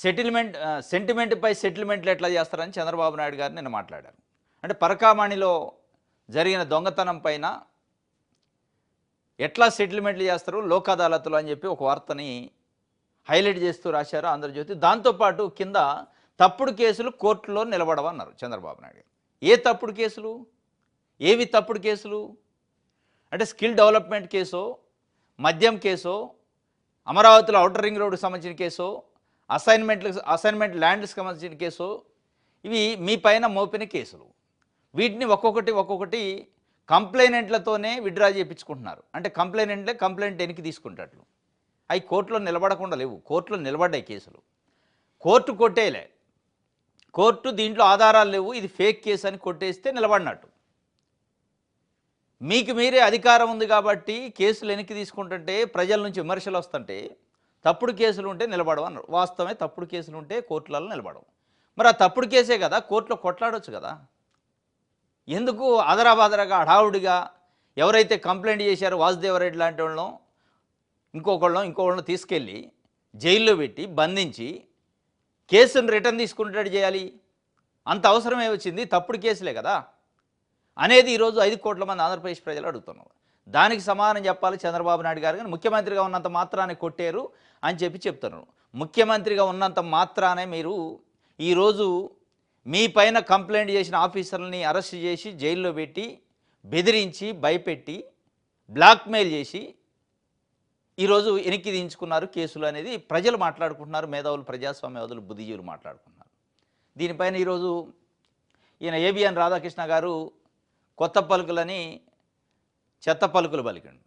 సెంటిమెంట్‌పై సెటిల్మెంట్లు ఎట్లా చేస్తారని చంద్రబాబు నాయుడు గారు నిన్న మాట్లాడారు. అంటే పరకామణిలో జరిగిన దొంగతనం పైన ఎట్లా సెటిల్మెంట్లు చేస్తారు లోక్ అదాలత్‌లో అని చెప్పి ఒక వార్తని హైలైట్ చేస్తూ రాశారు ఆంధ్రజ్యోతి. దాంతో పాటు కింద తప్పుడు కేసులు కోర్టులో నిలబడవన్నారు చంద్రబాబు నాయుడు గారు. ఏ తప్పుడు కేసులు? ఏవి తప్పుడు కేసులు? అంటే స్కిల్ డెవలప్‌మెంట్ కేసో, మద్యం కేసో, అమరావతిలో ఔటర్ రింగ్ రోడ్డుకి సంబంధించిన కేసో, అసైన్మెంట్ ల్యాండ్స్కి సంబంధించిన కేసో, ఇవి మీ పైన మోపిన కేసులు. వీటిని ఒక్కొక్కటి కంప్లైనెంట్లతోనే విత్డ్రా చేయించుకుంటున్నారు. అంటే కంప్లైంట్ వెనక్కి తీసుకుంటాట్లు. అవి కోర్టులో నిలబడకుండా లేవు. కోర్టులో నిలబడ్డాయి కేసులు. కోర్టు కొట్టేయలే. కోర్టు దీంట్లో ఆధారాలు లేవు, ఇది ఫేక్ కేసు అని కొట్టేస్తే నిలబడినట్టు. మీకు మీరే అధికారం ఉంది కాబట్టి కేసులు వెనక్కి తీసుకుంటుంటే ప్రజల నుంచి విమర్శలు వస్తుంటే తప్పుడు కేసులు ఉంటే నిలబడవు అన్నారు. వాస్తవమే, తప్పుడు కేసులు ఉంటే కోర్టులలో నిలబడవు. మరి ఆ తప్పుడు కేసే కదా కోర్టులో కొట్లాడవచ్చు కదా. ఎందుకు అదరాబాదరాగా హడావుడిగా ఎవరైతే కంప్లైంట్ చేశారో వాసుదేవరెడ్డి లాంటి వాళ్ళను ఇంకొకళ్ళను తీసుకెళ్ళి జైల్లో పెట్టి బంధించి కేసును రిటర్న్ తీసుకునేటట్టు చేయాలి? అంత అవసరమే వచ్చింది? తప్పుడు కేసులే కదా అనేది ఈరోజు 5 కోట్ల మంది ఆంధ్రప్రదేశ్ ప్రజలు అడుగుతున్నారు. దానికి సమాధానం చెప్పాలి చంద్రబాబు నాయుడు గారు. కానీ ముఖ్యమంత్రిగా ఉన్నంత మాత్రాన్ని కొట్టారు అని చెప్తున్నారు. ముఖ్యమంత్రిగా ఉన్నంత మాత్రానే మీరు ఈరోజు మీ పైన కంప్లైంట్ చేసిన ఆఫీసర్లని అరెస్ట్ చేసి జైల్లో పెట్టి బెదిరించి భయపెట్టి బ్లాక్మెయిల్ చేసి ఈరోజు వెనక్కి దించుకున్నారు కేసులు అనేది ప్రజలు మాట్లాడుకుంటున్నారు. మేధావులు, ప్రజాస్వామ్యవాదులు, బుద్ధిజీవులు మాట్లాడుకుంటున్నారు. దీనిపైన ఈరోజు ఈయన ఏబిఎన్ రాధాకృష్ణ గారు కొత్త పలుకులని చెత్త పలుకులు పలికండు.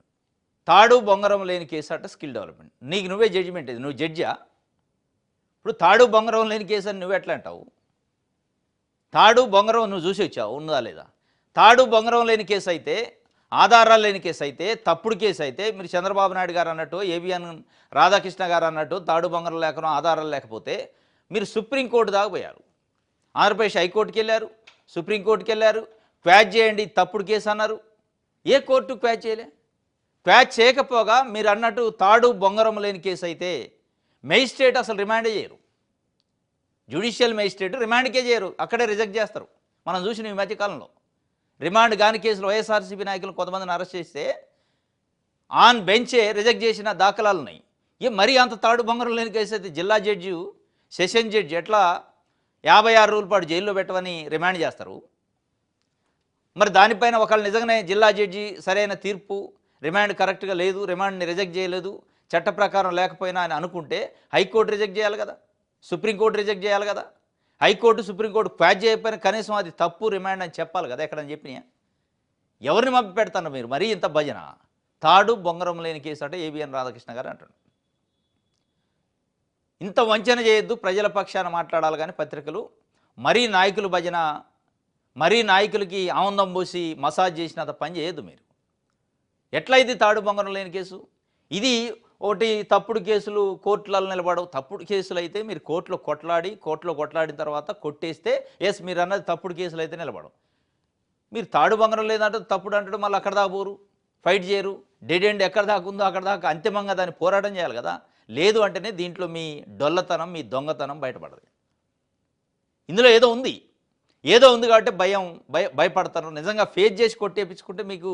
తాడు బొంగరం లేని కేసు అట స్కిల్ డెవలప్మెంట్. నీకు నువ్వే జడ్జిమెంట్. ఇది నువ్వు జడ్జా? ఇప్పుడు తాడు బొంగరం లేని కేసు అని నువ్వు ఎట్లా అంటావు? తాడు బొంగరం నువ్వు చూసి వచ్చావు, ఉన్నదా లేదా? తాడు బొంగరం లేని కేసు అయితే, ఆధారాలు లేని కేసు అయితే, తప్పుడు కేసు అయితే మీరు చంద్రబాబు నాయుడు గారు అన్నట్టు, ఏబిఎన్ రాధాకృష్ణ గారు అన్నట్టు తాడు బొంగరం లేకనో ఆధారాలు లేకపోతే మీరు సుప్రీంకోర్టు దాకా పోయారు. ఆంధ్రప్రదేశ్ హైకోర్టుకి వెళ్ళారు, సుప్రీంకోర్టుకి వెళ్ళారు. క్వాచ్ చేయండి తప్పుడు కేసు అన్నారు. ఏ కోర్టు క్వాచ్ చేయలే. క్వాచ్ చేయకపోగా మీరు అన్నట్టు తాడు బొంగరం లేని కేసు అయితే మేజిస్ట్రేట్ అసలు రిమాండే చేయరు. జ్యుడిషియల్ మేజిస్ట్రేట్ రిమాండ్కే చేయరు, అక్కడే రిజెక్ట్ చేస్తారు. మనం చూసిన ఈ మధ్యకాలంలో రిమాండ్ కాని కేసులు వైఎస్ఆర్సీపీ నాయకులు కొంతమందిని అరెస్ట్ చేస్తే ఆన్ బెంచే రిజెక్ట్ చేసిన దాఖలాలు ఉన్నాయి. మరీ అంత తాడు బొంగరం లేని కేసు అయితే జిల్లా జడ్జి, సెషన్ జడ్జి ఎట్లా 56 రోజుల పాటు జైల్లో పెట్టమని రిమాండ్ చేస్తారు? మరి దానిపైన ఒకళ్ళు నిజంగానే జిల్లా జడ్జి సరైన తీర్పు, రిమాండ్ కరెక్ట్గా లేదు, రిమాండ్ని రిజెక్ట్ చేయలేదు, చట్ట ప్రకారం లేకపోయినా అని అనుకుంటే హైకోర్టు రిజెక్ట్ చేయాలి కదా, సుప్రీంకోర్టు రిజెక్ట్ చేయాలి కదా. హైకోర్టు, సుప్రీంకోర్టు క్వాచ్ చేయకపోయినా కనీసం అది తప్పు రిమాండ్ అని చెప్పాలి కదా. ఎక్కడని చెప్పినా ఎవరిని మభ్య పెడతాను మీరు? మరీ ఇంత భజన. తాడు బొంగరం లేని కేసు అంటే ఏబిఎన్ రాధాకృష్ణ గారు అంటాడు. ఇంత వంచన చేయొద్దు, ప్రజల పక్షాన మాట్లాడాలి. కానీ పత్రికలు మరీ నాయకులు భజన, మరీ నాయకులకి ఆనందం పోసి మసాజ్ చేసినంత పని చేయొద్దు మీరు. ఎట్లా ఇది తాడు బొంగరం లేని కేసు? ఇది ఒకటి తప్పుడు కేసులు కోర్టులలో నిలబడవు. తప్పుడు కేసులు అయితే మీరు కోర్టులో కొట్లాడిన తర్వాత కొట్టేస్తే ఎస్ మీరు అన్నది తప్పుడు కేసులు అయితే నిలబడవు. మీరు తాడు బొంగరం లేదంటే తప్పుడు అంటాడు, మళ్ళీ అక్కడ దాకా పోరు, ఫైట్ చేయరు. డెడ్ ఎండ్ ఎక్కడ దాకా ఉందో అక్కడ దాకా అంతిమంగా దాన్ని పోరాటం చేయాలి కదా. లేదు అంటేనే దీంట్లో మీ డొల్లతనం, మీ దొంగతనం బయటపడదు. ఇందులో ఏదో ఉంది కాబట్టి భయపడతారు. నిజంగా ఫేస్ చేసి కొట్టేపించుకుంటే మీకు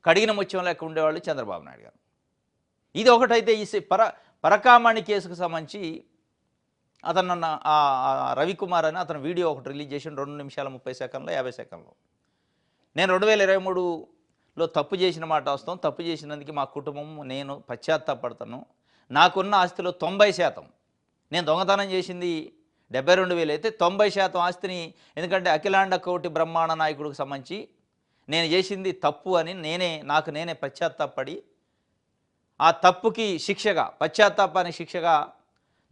కడిగిన ముత్యం లెక్క ఉండేవాళ్ళు చంద్రబాబు నాయుడు గారు. ఇది ఒకటైతే ఈ పరకామణి కేసుకు సంబంధించి అతను రవికుమార్ అని అతను వీడియో ఒకటి రిలీజ్ చేసి 2 నిమిషాల 30 సెకండ్లో 50 సెకండ్లో నేను 2023లో తప్పు చేసిన మాట వస్తాం, తప్పు చేసినందుకు మా కుటుంబం నేను పశ్చాత్తాపడతాను. నాకున్న ఆస్తిలో 90%, నేను దొంగతనం చేసింది 72,000 అయితే 90% ఆస్తిని, ఎందుకంటే అఖిలాండ కోటి బ్రహ్మాండ నాయకుడికి సంబంధించి నేను చేసింది తప్పు అని నాకు నేనే పశ్చాత్తాపడి ఆ తప్పుకి శిక్షగా, పశ్చాత్తాపానికి శిక్షగా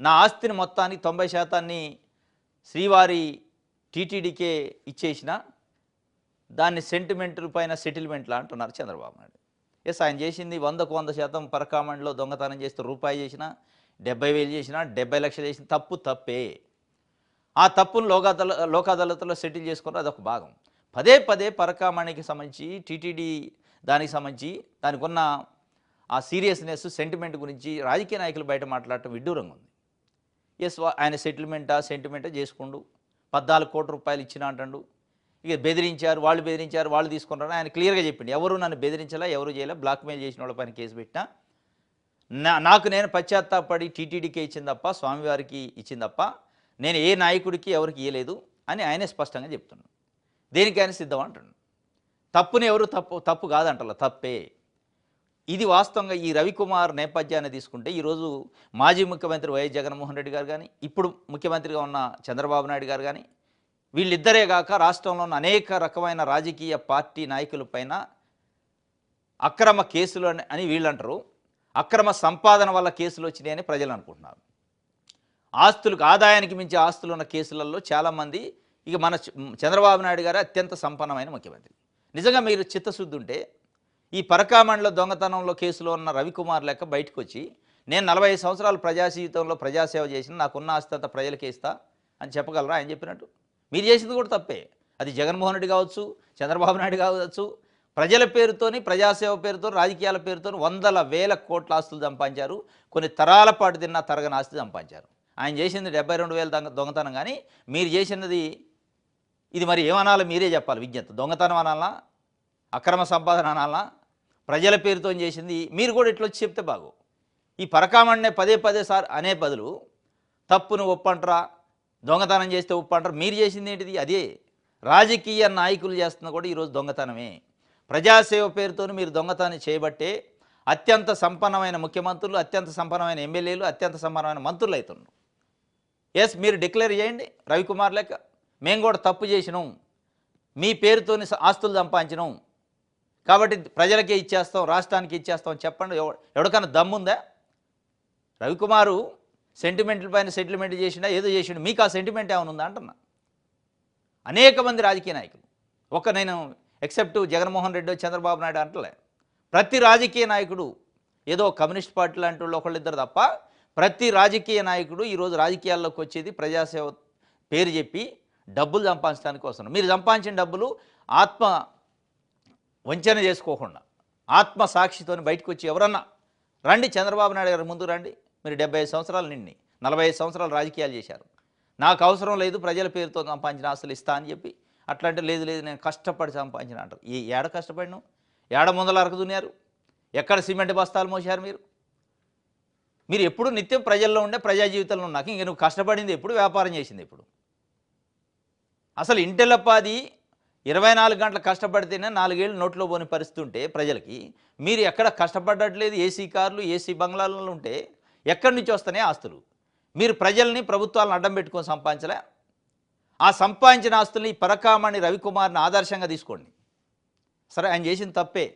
నా ఆస్తిని మొత్తానికి 90% శ్రీవారి టీటీడీకే ఇచ్చేసిన దాన్ని సెంటిమెంట్ పైన సెటిల్మెంట్లా అంటున్నారు చంద్రబాబు నాయుడు. ఎస్, ఆయన చేసింది 100కు 100% పరకామణిలో దొంగతనం చేస్తూ రూపాయి చేసిన, 70,000 చేసిన, 70 లక్షలు చేసిన తప్పే. ఆ తప్పును లోక్ అదాలత్లో సెటిల్ చేసుకున్నారు. అదొక భాగం. పదే పరకామణికి సంబంధించి టీటీడీ దానికి సంబంధించి దానికి ఉన్న ఆ సీరియస్నెస్, సెంటిమెంట్ గురించి రాజకీయ నాయకులు బయట మాట్లాడటం విడ్డూరంగా ఉంది. ఎస్ ఆయన సెంటిమెంటా చేసుకుండు. 14 కోట్ల రూపాయలు ఇచ్చినా అంటాడు. ఇక బెదిరించారు, వాళ్ళు తీసుకున్నారు. ఆయన క్లియర్గా చెప్పిండు, ఎవరు నన్ను బెదిరించలా, ఎవరు చేయలే, బ్లాక్మెయిల్ చేసిన వాళ్ళ పైన కేసు పెట్టినా, నాకు నేను పశ్చాత్తాపడి టీటీడీకే ఇచ్చింది తప్ప, స్వామివారికి ఇచ్చింది తప్ప, నేను ఏ నాయకుడికి ఎవరికి ఇవ్వలేదు అని ఆయనే స్పష్టంగా చెప్తున్నాడు. దేనికైనా సిద్ధం అంటాడు. తప్పుని ఎవరు తప్పు కాదంటారు, తప్పే. ఇది వాస్తవంగా ఈ రవికుమార్ నేపథ్యాన్ని తీసుకుంటే ఈరోజు మాజీ ముఖ్యమంత్రి వైఎస్ జగన్మోహన్ రెడ్డి గారు కానీ, ఇప్పుడు ముఖ్యమంత్రిగా ఉన్న చంద్రబాబు నాయుడు గారు కానీ, వీళ్ళిద్దరే కాక రాష్ట్రంలో ఉన్న అనేక రకమైన రాజకీయ పార్టీ నాయకులపైన అక్రమ కేసులు అని వీళ్ళు అంటారు. అక్రమ సంపాదన వల్ల కేసులు వచ్చినాయని ప్రజలు అనుకుంటున్నారు. ఆదాయానికి మించి ఆస్తులు ఉన్న కేసులలో చాలామంది, ఇక మన చంద్రబాబు నాయుడు గారు అత్యంత సంపన్నమైన ముఖ్యమంత్రి. నిజంగా మీరు చిత్తశుద్ధి ఉంటే ఈ పరకామండలో దొంగతనంలో కేసులో ఉన్న రవికుమార్ లెక్క బయటకు వచ్చి, నేను 45 సంవత్సరాలు ప్రజా జీవితంలో ప్రజాసేవ చేసిన, నాకున్న ఆస్తి అంతా ప్రజలకే ఇస్తా అని చెప్పగలరా ఆయన చెప్పినట్టు? మీరు చేసింది కూడా తప్పే. అది జగన్మోహన్ రెడ్డి కావచ్చు, చంద్రబాబు నాయుడు కావచ్చు, ప్రజల పేరుతోని, ప్రజాసేవ పేరుతో, రాజకీయాల పేరుతో వందల వేల కోట్ల ఆస్తులు సంపాదించారు. కొన్ని తరాల పాటు తిన్న తరగని ఆస్తి సంపాదించారు. ఆయన చేసింది 72,000 దొంగతనం. కానీ మీరు చేసినది ఇది మరి ఏమనాలో మీరే చెప్పాలి. విజ్ఞత దొంగతనం అనాలా, అక్రమ సంపాదన అనాలా, ప్రజల పేరుతో చేసింది మీరు కూడా ఇట్లా వచ్చి చెప్తే బాగు. ఈ పరకామణ్ణే పదే సార్ అనే బదులు తప్పును ఒప్పంటారా, దొంగతనం చేస్తే ఒప్పంటారు. మీరు చేసింది ఏంటిది? అదే రాజకీయ నాయకులు చేస్తున్న కూడా ఈరోజు దొంగతనమే. ప్రజాసేవ పేరుతో మీరు దొంగతనం చేయబట్టే అత్యంత సంపన్నమైన ముఖ్యమంత్రులు, అత్యంత సంపన్నమైన ఎమ్మెల్యేలు, అత్యంత సంపన్నమైన మంత్రులు అవుతున్నారు. ఎస్, మీరు డిక్లేర్ చేయండి రవికుమార్ లెక్క, మేము కూడా తప్పు చేసినాం, మీ పేరుతోని ఆస్తులు సంపాదించినాం కాబట్టి ప్రజలకే ఇచ్చేస్తాం, రాష్ట్రానికి ఇచ్చేస్తాం చెప్పండి. ఎవరికైనా దమ్ముందా? రవికుమారు సెంటిమెంట్ల పైన సెటిల్మెంట్ చేసినా ఏదో చేసిండు, మీకు ఆ సెంటిమెంట్ ఏమైనా ఉందా అంటున్నా. అనేక మంది రాజకీయ నాయకులు, నేను ఎక్సెప్ట్ జగన్మోహన్ రెడ్డి, చంద్రబాబు నాయుడు అంటలే, ప్రతి రాజకీయ నాయకుడు ఏదో కమ్యూనిస్ట్ పార్టీ లాంటి వాళ్ళు ఒకళ్ళిద్దరు తప్ప ప్రతి రాజకీయ నాయకుడు ఈరోజు రాజకీయాల్లోకి వచ్చేది ప్రజాసేవ పేరు చెప్పి డబ్బులు సంపాదించడానికి వస్తున్నారు. మీరు సంపాదించిన డబ్బులు ఆత్మ వంచన చేసుకోకుండా ఆత్మ సాక్షితో బయటకు వచ్చి ఎవరన్నా రండి, చంద్రబాబు నాయుడు గారి ముందు రండి, మీరు 75 సంవత్సరాలు నిండి 45 సంవత్సరాలు రాజకీయాలు చేశారు, నాకు అవసరం లేదు, ప్రజల పేరుతో సంపాదించిన ఆస్తులు ఇస్తా అని చెప్పి అట్లా లేదు నేను కష్టపడి సంపాదించిన అంటారు. ఏడ కష్టపడిను, ఏడ ముందల అరకు దున్నారు, ఎక్కడ సిమెంట్ బస్తాలు మోసారు మీరు ఎప్పుడు నిత్యం ప్రజల్లో ఉండే, ప్రజా జీవితంలో ఉన్నాక ఇంక నువ్వు కష్టపడింది ఎప్పుడు, వ్యాపారం చేసింది ఎప్పుడు? అసలు ఇంటెల్లపాది 24 గంటలు కష్టపడితేనే 4 ఏళ్ళు నోట్లో పోని పరిస్థితి ఉంటే ప్రజలకి, మీరు ఎక్కడ కష్టపడట్లేదు, ఏసీ కార్లు, ఏసీ బంగ్లాలలో ఉంటే ఎక్కడి నుంచి వస్తున్నాయి ఆస్తులు? మీరు ప్రజల్ని, ప్రభుత్వాలను అడ్డం పెట్టుకొని సంపాదించలే. ఆ సంపాదించిన ఆస్తుల్ని పరకామణి రవికుమార్ని ఆదర్శంగా తీసుకోండి. సరే, ఆయన చేసిన తప్పే,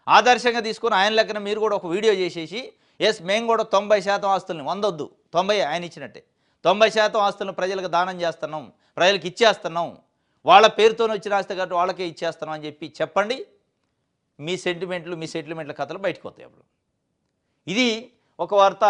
ఆదర్శంగా తీసుకొని ఆయన లెక్కన మీరు కూడా ఒక వీడియో చేసేసి, ఎస్ మేము కూడా 90% ఆస్తుల్ని, 100 వద్దు 90 ఆయన ఇచ్చినట్టే 90% ఆస్తులను ప్రజలకు దానం చేస్తున్నాం, ప్రజలకు ఇచ్చేస్తున్నాం, వాళ్ళ పేరుతో వచ్చిన ఆస్తి కాబట్టి వాళ్ళకే ఇచ్చేస్తున్నాం అని చెప్పండి. మీ సెంటిమెంట్లు, మీ సెటిల్మెంట్ల కథలు బయటకు వస్తాయి. అప్పుడు ఇది ఒక వార్త